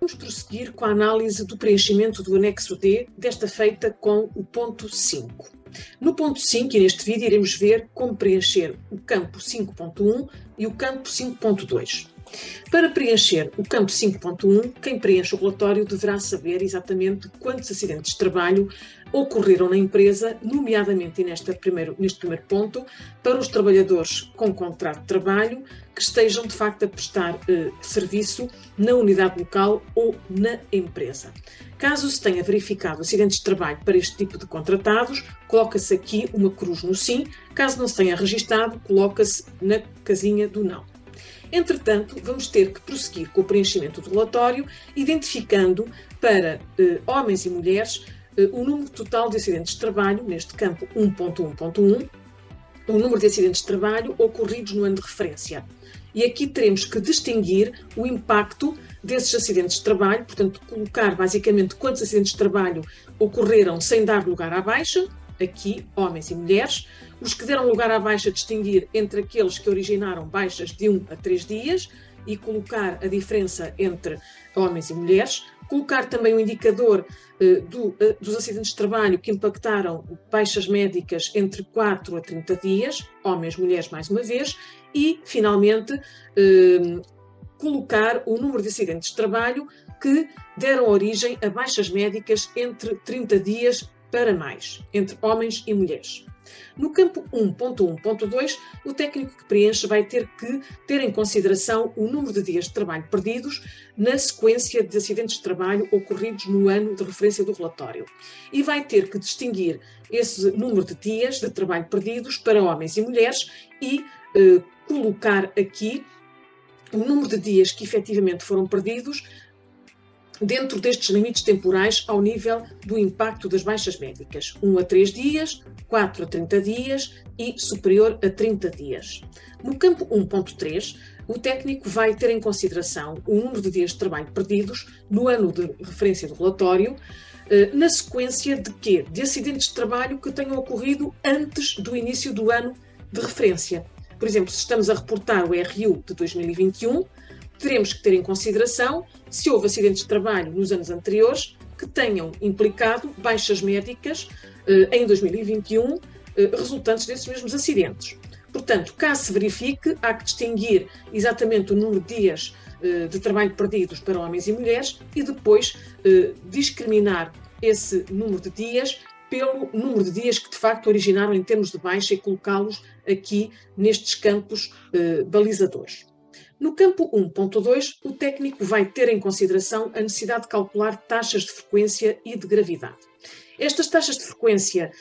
Vamos prosseguir com a análise do preenchimento do anexo D, desta feita com o ponto 5. No ponto 5, e neste vídeo, iremos ver como preencher o campo 5.1 e o campo 5.2. Para preencher o campo 5.1, quem preenche o relatório deverá saber exatamente quantos acidentes de trabalho ocorreram na empresa, nomeadamente, e neste primeiro ponto, para os trabalhadores com contrato de trabalho que estejam, de facto, a prestar serviço na unidade local ou na empresa. Caso se tenha verificado acidentes de trabalho para este tipo de contratados, coloca-se aqui uma cruz no sim. Caso não se tenha registado, coloca-se na casinha do não. Entretanto, vamos ter que prosseguir com o preenchimento do relatório, identificando para homens e mulheres o número total de acidentes de trabalho, neste campo 1.1.1, o número de acidentes de trabalho ocorridos no ano de referência. E aqui teremos que distinguir o impacto desses acidentes de trabalho, portanto, colocar basicamente quantos acidentes de trabalho ocorreram sem dar lugar à baixa, aqui homens e mulheres, os que deram lugar à baixa, distinguir entre aqueles que originaram baixas de 1 a 3 dias e colocar a diferença entre homens e mulheres, colocar também o indicador dos acidentes de trabalho que impactaram baixas médicas entre 4 a 30 dias, homens e mulheres mais uma vez, e finalmente colocar o número de acidentes de trabalho que deram origem a baixas médicas entre 30 dias para mais, entre homens e mulheres. No campo 1.1.2, o técnico que preenche vai ter que ter em consideração o número de dias de trabalho perdidos na sequência de acidentes de trabalho ocorridos no ano de referência do relatório. E vai ter que distinguir esse número de dias de trabalho perdidos para homens e mulheres e colocar aqui o número de dias que efetivamente foram perdidos dentro destes limites temporais ao nível do impacto das baixas médicas, 1 a 3 dias, 4 a 30 dias e superior a 30 dias. No campo 1.3, o técnico vai ter em consideração o número de dias de trabalho perdidos no ano de referência do relatório, na sequência de quê? De acidentes de trabalho que tenham ocorrido antes do início do ano de referência. Por exemplo, se estamos a reportar o RU de 2021, teremos que ter em consideração se houve acidentes de trabalho nos anos anteriores que tenham implicado baixas médicas em 2021 resultantes desses mesmos acidentes. Portanto, caso se verifique, há que distinguir exatamente o número de dias de trabalho perdidos para homens e mulheres e depois discriminar esse número de dias pelo número de dias que de facto originaram em termos de baixa e colocá-los aqui nestes campos balizadores. No campo 1.2, o técnico vai ter em consideração a necessidade de calcular taxas de frequência e de gravidade. Estas taxas de frequência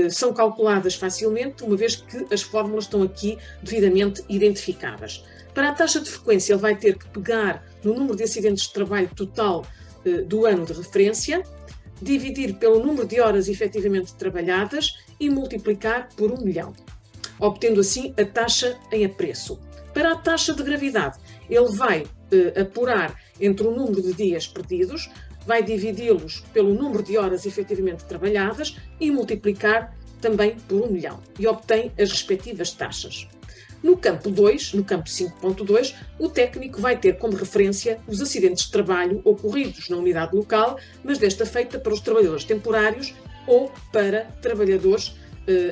são calculadas facilmente, uma vez que as fórmulas estão aqui devidamente identificadas. Para a taxa de frequência, ele vai ter que pegar no número de acidentes de trabalho total do ano de referência, dividir pelo número de horas efetivamente trabalhadas e multiplicar por 1 milhão, obtendo assim a taxa em apreço. Para a taxa de gravidade, ele vai apurar entre o número de dias perdidos, vai dividi-los pelo número de horas efetivamente trabalhadas e multiplicar também por 1 milhão e obtém as respectivas taxas. No campo 2, no campo 5.2, o técnico vai ter como referência os acidentes de trabalho ocorridos na unidade local, mas desta feita para os trabalhadores temporários ou para trabalhadores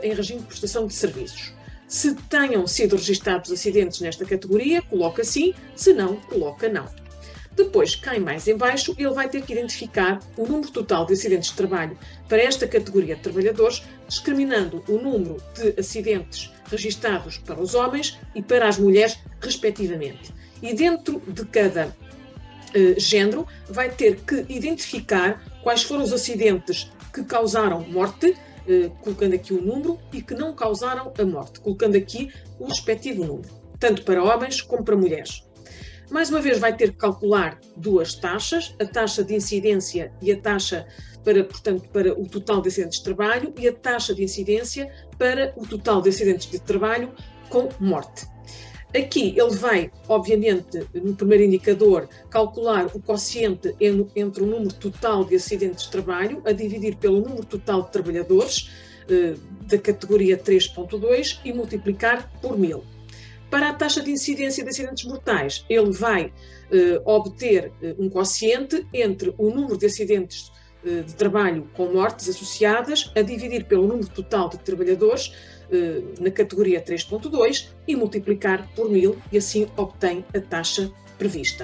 em regime de prestação de serviços. Se tenham sido registados acidentes nesta categoria, coloca sim, se não, coloca não. Depois, cá mais em baixo, ele vai ter que identificar o número total de acidentes de trabalho para esta categoria de trabalhadores, discriminando o número de acidentes registados para os homens e para as mulheres, respectivamente. E dentro de cada género, vai ter que identificar quais foram os acidentes que causaram morte, colocando aqui o número, e que não causaram a morte, colocando aqui o respectivo número, tanto para homens como para mulheres. Mais uma vez vai ter que calcular duas taxas, a taxa de incidência e a taxa para o total de acidentes de trabalho e a taxa de incidência para o total de acidentes de trabalho com morte. Aqui ele vai, obviamente, no primeiro indicador, calcular o quociente entre o número total de acidentes de trabalho a dividir pelo número total de trabalhadores da categoria 3.2 e multiplicar por 1000. Para a taxa de incidência de acidentes mortais, ele vai obter um quociente entre o número de acidentes de trabalho com mortes associadas a dividir pelo número total de trabalhadores na categoria 3.2 e multiplicar por 1000 e assim obtém a taxa prevista.